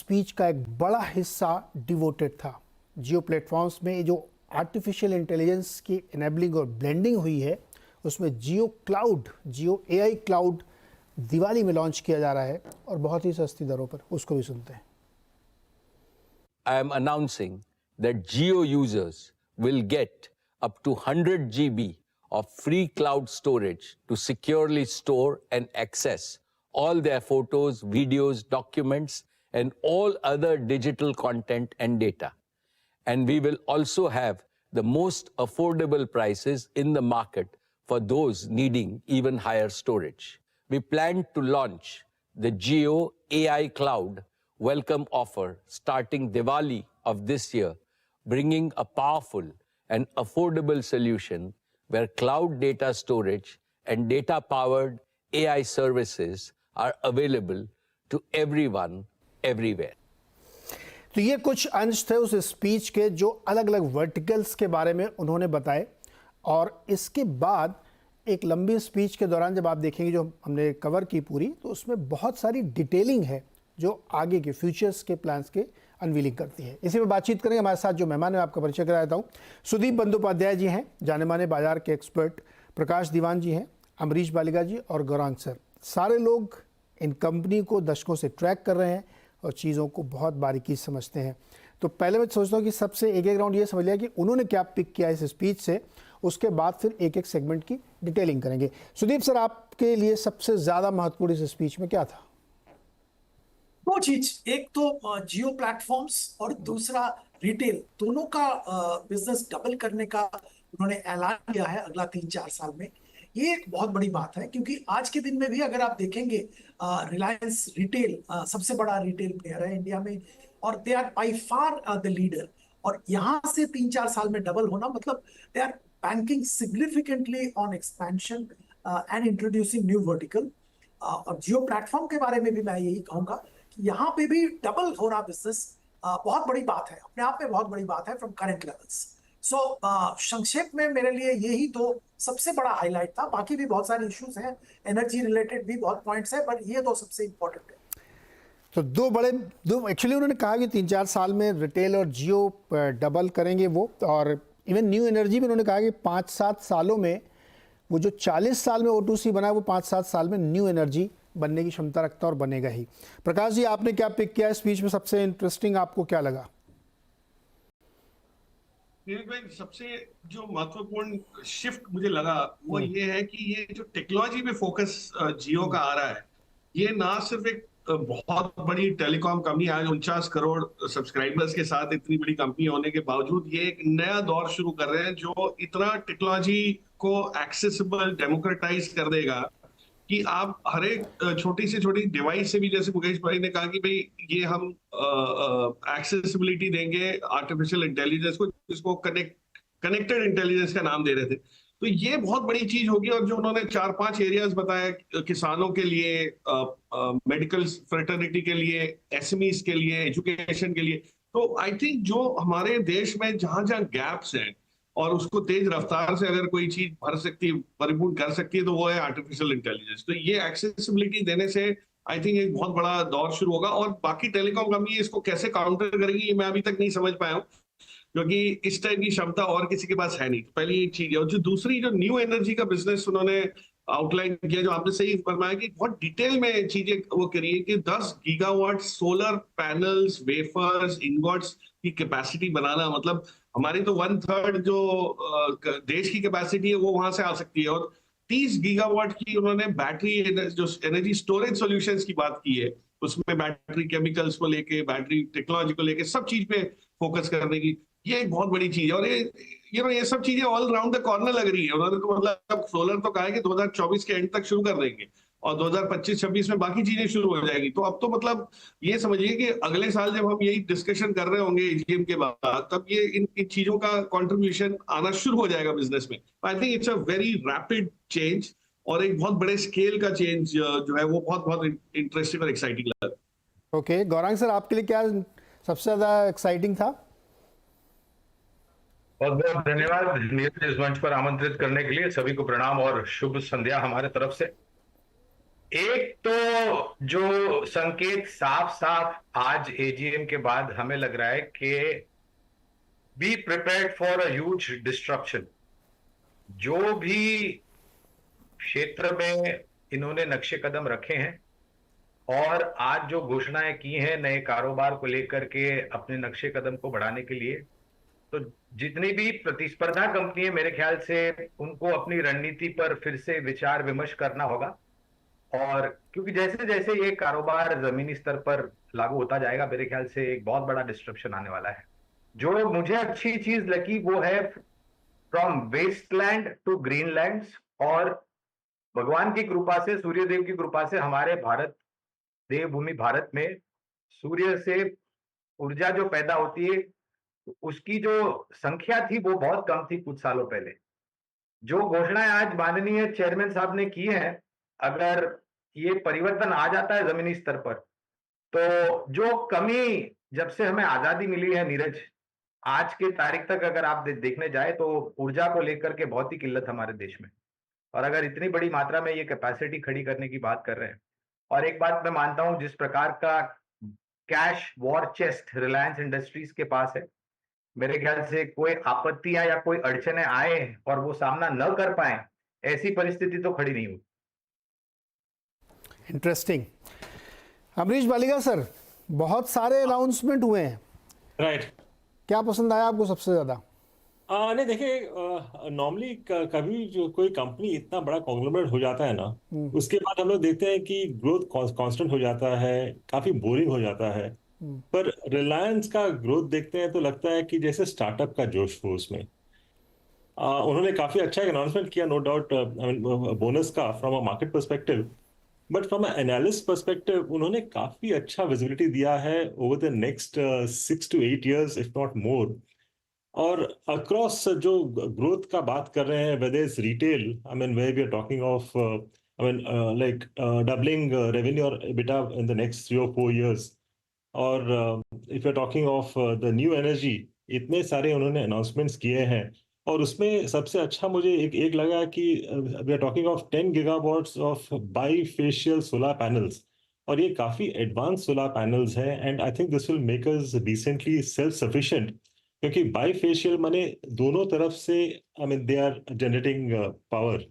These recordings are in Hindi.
स्पीच का एक बड़ा हिस्सा डिवोटेड था। जियो प्लेटफॉर्म्स में जो आर्टिफिशियल इंटेलिजेंस की इनेबलिंग और ब्लेंडिंग हुई है, उसमें जियो एआई क्लाउड दिवाली में लॉन्च किया जा रहा है और बहुत ही सस्ती दरों पर। उसको भी सुनते हैं। I am announcing that Jio users will get up to 100 GB of free cloud storage to securely store and access all their photos, videos, documents, and all other digital content and data. And we will also have the most affordable prices in the market for those needing even higher storage. We plan to launch the Jio AI Cloud welcome offer starting Diwali of this year, bringing a powerful and affordable solution where cloud data storage and data-powered AI services are available to everyone, everywhere. तो ये कुछ अंश थे उस स्पीच के जो अलग अलग वर्टिकल्स के बारे में उन्होंने बताए। और इसके बाद एक लंबी स्पीच के दौरान जब आप देखेंगे जो हमने कवर की पूरी, तो उसमें बहुत सारी डिटेलिंग है जो आगे के फ्यूचर्स के प्लान्स के अनवीलिंग करती है। इसी पर बातचीत करेंगे। हमारे साथ जो मेहमान है आपका परिचय करा देता हूँ। सुदीप बंदोपाध्याय जी हैं, जाने माने बाजार के एक्सपर्ट। प्रकाश दीवान जी हैं, अमरीश बालिगा जी और गौरांग सर। सारे लोग इन कंपनी को दशकों से ट्रैक कर रहे हैं और चीज़ों को बहुत बारीकी से समझते हैं। तो पहले मैं सोचता हूँ कि सबसे एक राउंड ये समझ लिया कि उन्होंने क्या पिक किया इस स्पीच से, उसके बाद फिर एक एक सेगमेंट की डिटेलिंग करेंगे। सुदीप सर, आपके लिए सबसे ज़्यादा महत्वपूर्ण इस स्पीच में क्या था? दो चीज, एक तो जियो प्लेटफॉर्म्स और दूसरा रिटेल, दोनों का बिजनेस डबल करने का उन्होंने ऐलान किया है अगला 3-4 साल में। ये एक बहुत बड़ी बात है क्योंकि आज के दिन में भी अगर आप देखेंगे रिलायंस रिटेल सबसे बड़ा रिटेल प्लेयर है इंडिया में और they are by far the leader. और यहाँ से 3-4 साल में डबल होना मतलब they are banking significantly on expansion and introducing new vertical. और जियो प्लेटफॉर्म के बारे में भी मैं यही कहूंगा कि यहाँ पे भी डबल हो रहा बिजनेस बहुत बड़ी बात है, अपने आप में बहुत बड़ी बात है फ्रॉम करंट लेवल्स। सो संक्षेप में मेरे लिए यही दो सबसे बड़ा हाईलाइट था। बाकी भी बहुत सारे इश्यूज हैं, एनर्जी रिलेटेड भी बहुत पॉइंट्स हैं, पर ये दो सबसे इंपॉर्टेंट है। तो दो एक्चुअली उन्होंने कहा कि 3-4 साल में रिटेल और जियो डबल करेंगे वो। और इवन न्यू एनर्जी में उन्होंने कहा कि 5-7 सालों में वो जो 40 साल में O2C बना है वो 5-7 साल में न्यू एनर्जी बनने की क्षमता रखता है और बनेगा ही। प्रकाश जी, आपने क्या पिक किया स्पीच में? सबसे इंटरेस्टिंग आपको क्या लगा? सबसे जो महत्वपूर्ण शिफ्ट मुझे लगा वो ये है कि ये जो टेक्नोलॉजी पे फोकस जियो का आ रहा है, ये ना सिर्फ एक बहुत बड़ी टेलीकॉम कंपनी, आज 49 करोड़ सब्सक्राइबर्स के साथ इतनी बड़ी कंपनी होने के बावजूद ये एक नया दौर शुरू कर रहे हैं जो इतना टेक्नोलॉजी को एक्सेसिबल, डेमोक्रेटाइज कर देगा कि आप हर एक छोटी से छोटी डिवाइस से भी, जैसे मुकेश भाई ने कहा कि भाई ये हम एक्सेसिबिलिटी देंगे आर्टिफिशियल इंटेलिजेंस को, जिसको कनेक्टेड इंटेलिजेंस का नाम दे रहे थे। तो ये बहुत बड़ी चीज होगी। और जो उन्होंने 4-5 एरियाज बताए, किसानों के लिए, मेडिकल फ्रेटर्निटी के लिए, एसएमईज के लिए, एजुकेशन के लिए, तो आई थिंक जो हमारे देश में जहां जहां गैप्स हैं और उसको तेज रफ्तार से अगर कोई चीज भर सकती है, परिपूर्ण कर सकती है, तो वो है आर्टिफिशियल इंटेलिजेंस। तो ये एक्सेसिबिलिटी देने से आई थिंक एक बहुत बड़ा दौर शुरू होगा। और बाकी टेलीकॉम कंपनी इसको कैसे काउंटर करेगी ये मैं अभी तक नहीं समझ पाया हूँ, क्योंकि इस टाइप की क्षमता और किसी के पास है नहीं। तो पहली एक चीज है। और जो दूसरी, जो न्यू एनर्जी का बिजनेस उन्होंने आउटलाइन किया, जो आपने सही फरमाया कि बहुत डिटेल में चीजें वो करिए कि 10 gigawatt solar panels, wafers, ingots की कैपेसिटी बनाना, मतलब हमारी तो 1/3 जो देश की कैपेसिटी है वो वहां से आ सकती है। और 30 गीगावाट की उन्होंने बैटरी, जो एनर्जी स्टोरेज सॉल्यूशंस की बात की है, उसमें बैटरी केमिकल्स को लेके, बैटरी टेक्नोलॉजी को लेके सब चीज पे फोकस करने की, ये एक बहुत बड़ी चीज है। और ये सब चीजें ऑल राउंड द कॉर्नर लग रही है। उन्होंने तो मतलब सोलर तो कहा है कि 2024 के एंड तक शुरू कर देंगे और 2025-26 में बाकी चीजें शुरू हो जाएगी। तो अब तो मतलब ये समझिए कि अगले साल जब हम यही डिस्कशन कर रहे होंगे एजीएम के बाद, तब ये इन चीजों का कंट्रीब्यूशन आना शुरू हो जाएगा बिजनेस में। I think it's a very rapid change और एक बहुत बड़े स्केल का चेंज जो है वो बहुत इंटरेस्टिंग और एक्साइटिंग लगा। ओके, गौरांग सर, आपके लिए क्या सबसे ज्यादा एक्साइटिंग था? बहुत बहुत धन्यवाद नीरज, इस मंच पर आमंत्रित करने के लिए। सभी को प्रणाम और शुभ संध्या हमारे तरफ से। एक तो जो संकेत साफ साफ आज एजीएम के बाद हमें लग रहा है कि be prepared for a huge disruption. जो भी क्षेत्र में इन्होंने नक्शे कदम रखे हैं और आज जो घोषणाएं की हैं नए कारोबार को लेकर के अपने नक्शे कदम को बढ़ाने के लिए, तो जितनी भी प्रतिस्पर्धा कंपनी है मेरे ख्याल से उनको अपनी रणनीति पर फिर से विचार विमर्श करना होगा। और क्योंकि जैसे जैसे ये कारोबार जमीनी स्तर पर लागू होता जाएगा मेरे ख्याल से एक बहुत बड़ा डिस्ट्रप्शन आने वाला है। जो मुझे अच्छी चीज लगी वो है फ्रॉम वेस्टलैंड टू ग्रीनलैंड्स, और भगवान की कृपा से, सूर्यदेव की कृपा से हमारे भारत, देवभूमि भारत में सूर्य से ऊर्जा जो पैदा होती है उसकी जो संख्या थी वो बहुत कम थी कुछ सालों पहले। जो घोषणाएं आज माननीय चेयरमैन साहब ने की हैं, अगर ये परिवर्तन आ जाता है जमीनी स्तर पर, तो जो कमी जब से हमें आजादी मिली है नीरज, आज के तारीख तक अगर आप देखने जाए तो ऊर्जा को लेकर के बहुत ही किल्लत हमारे देश में। और अगर इतनी बड़ी मात्रा में ये कैपेसिटी खड़ी करने की बात कर रहे हैं, और एक बात मैं मानता हूं, जिस प्रकार का cash war chest Reliance industries के पास है, मेरे ख्याल से कोई आपत्तियां या कोई अड़चने आए और वो सामना न कर पाए, ऐसी परिस्थिति तो खड़ी नहीं हुई। इंटरेस्टिंग। अमरीश बालिगा सर, बहुत सारे अनाउंसमेंट हुए हैं, राइट। क्या पसंद आया आपको सबसे ज्यादा? नहीं देखिए, नॉर्मली कभी जो कोई कंपनी इतना बड़ा कॉन्ग्लोमरेट हो जाता है ना, उसके बाद हम लोग देखते हैं कि ग्रोथ कांस्टेंट हो जाता है, काफी बोरिंग हो जाता है। पर रिलायंस का ग्रोथ देखते हैं तो लगता है कि जैसे स्टार्टअप का जोश हो उसमें। उन्होंने काफी अच्छा एक अनाउंसमेंट किया, नो डाउट, बोनस का from a market perspective, but from a analyst perspective उन्होंने काफी अच्छा विजिबिलिटी दिया है over the next 6 to 8 years if not more. और अक्रॉस जो ग्रोथ का बात कर रहे हैं, whether is retail, I mean where we are talking of I mean like doubling revenue और EBITDA in the next 3 or 4 years, और if you are talking of the new energy, इतने सारे उन्होंने अनाउंसमेंट्स किए हैं। और उसमें सबसे अच्छा मुझे एक लगा कि we are talking of 10 gigawatts of bifacial solar panels, और ये काफी एडवांस सोलर पैनल्स हैं, and I think this will make us decently self sufficient, क्योंकि बाईफेशियल माने दोनों तरफ से, I mean they are generating power.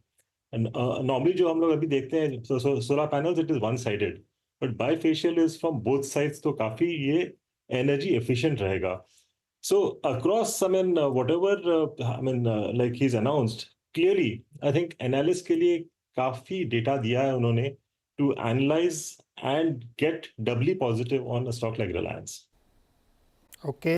Normally जो हम लोग अभी देखते हैं solar panels, it is one sided, but bifacial is from both sides, तो काफी ये एनर्जी एफिशिएंट रहेगा। So across, I mean, whatever, like he's announced, clearly, I think analyst के लिए काफी डेटा दिया है उन्होंने to analyze and get doubly positive on a stock like Reliance. Okay.